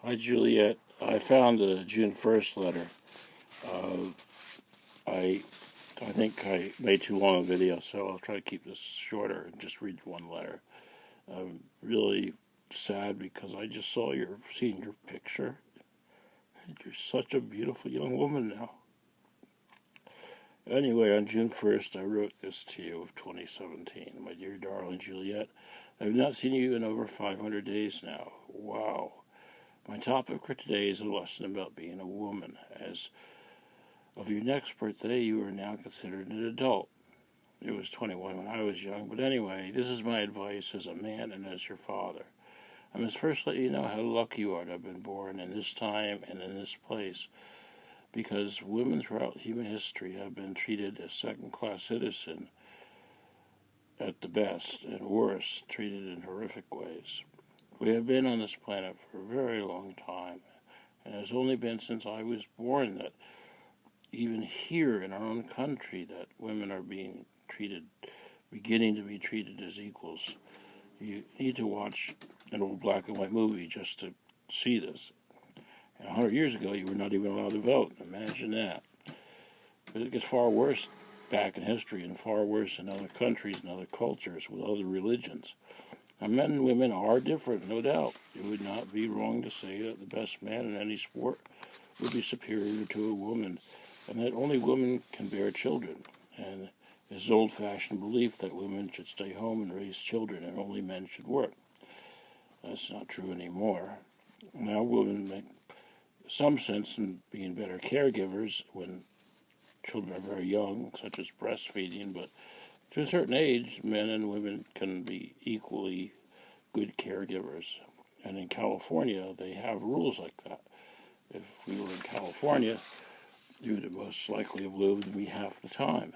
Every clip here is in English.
Hi, Juliet. I found the June 1st letter. Uh, I I think I made too long a video, so I'll try to keep this shorter and just read one letter. I'm really sad because I just seen your picture. You're such a beautiful young woman now. Anyway, on June 1st, I wrote this to you of 2017. My dear darling Juliet, I've not seen you in over 500 days now. Wow. My topic for today is a lesson about being a woman. As of your next birthday, you are now considered an adult. It was 21 when I was young, but anyway, this is my advice as a man and as your father. I must first let you know how lucky you are to have been born in this time and in this place, because women throughout human history have been treated as second-class citizens at the best, and worse, treated in horrific ways. We have been on this planet for a very long time, and it has only been since I was born that even here in our own country that women are beginning to be treated as equals. You need to watch an old black and white movie just to see this. And 100 years ago, you were not even allowed to vote. Imagine that. But it gets far worse back in history and far worse in other countries and other cultures with other religions. Now, men and women are different, no doubt. It would not be wrong to say that the best man in any sport would be superior to a woman, and that only women can bear children. And it's an old-fashioned belief that women should stay home and raise children and only men should work. That's not true anymore. Now women make some sense in being better caregivers when children are very young, such as breastfeeding, but to a certain age, men and women can be equally good caregivers. And in California, they have rules like that. If we were in California, you would most likely have lived with me half the time.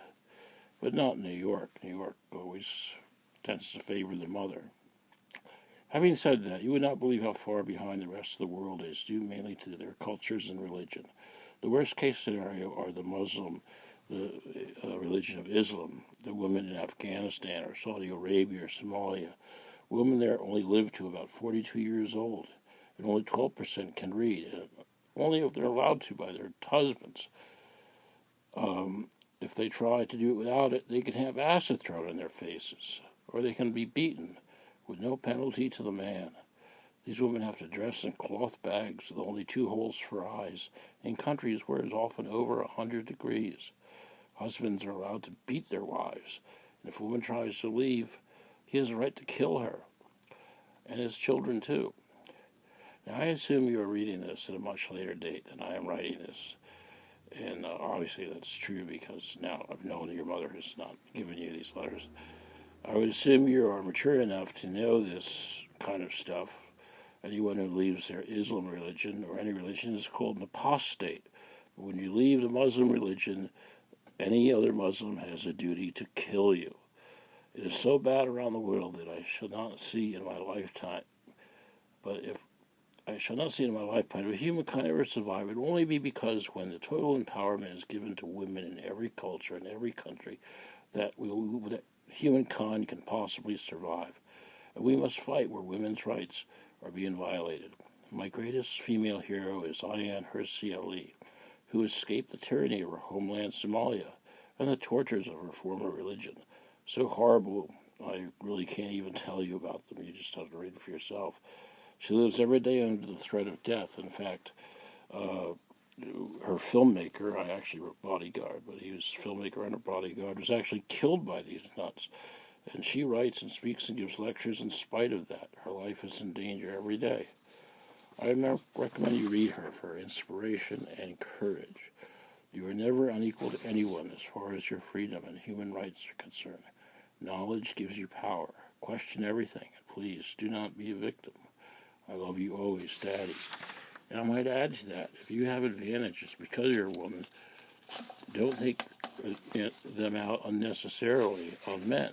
But not New York. New York always tends to favor the mother. Having said that, you would not believe how far behind the rest of the world is, due mainly to their cultures and religion. The worst case scenario are the religion of Islam, the women in Afghanistan or Saudi Arabia or Somalia. Women there only live to about 42 years old, and only 12% can read, only if they're allowed to by their husbands. If they try to do it without it, they can have acid thrown in their faces, or they can be beaten with no penalty to the man. These women have to dress in cloth bags with only 2 holes for eyes in countries where it's often over 100 degrees. Husbands are allowed to beat their wives, and if a woman tries to leave, he has a right to kill her, and his children too. Now, I assume you are reading this at a much later date than I am writing this, and obviously that's true because now I've known your mother has not given you these letters. I would assume you are mature enough to know this kind of stuff. Anyone who leaves their Islam religion or any religion is called an apostate. But when you leave the Muslim religion, any other Muslim has a duty to kill you. It is so bad around the world that I shall not see in my lifetime. But if humankind ever survive, it will only be because when the total empowerment is given to women in every culture and every country, that humankind can possibly survive. And we must fight where women's rights are being violated. My greatest female hero is Ayaan Hirsi Ali, who escaped the tyranny of her homeland Somalia and the tortures of her former religion. So horrible, I really can't even tell you about them. You just have to read it for yourself. She lives every day under the threat of death. In fact, her filmmaker, I actually wrote Bodyguard, but he was filmmaker and a bodyguard, was actually killed by these nuts. And she writes and speaks and gives lectures in spite of that. Her life is in danger every day. I recommend you read her for inspiration and courage. You are never unequal to anyone as far as your freedom and human rights are concerned. Knowledge gives you power. Question everything, and please do not be a victim. I love you always, Daddy. And I might add to that, if you have advantages because you're a woman, don't take them out unnecessarily on men.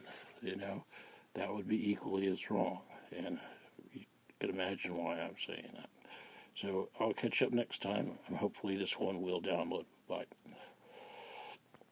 That would be equally as wrong. And you can imagine why I'm saying that. So I'll catch up next time, and hopefully this one will download. Bye.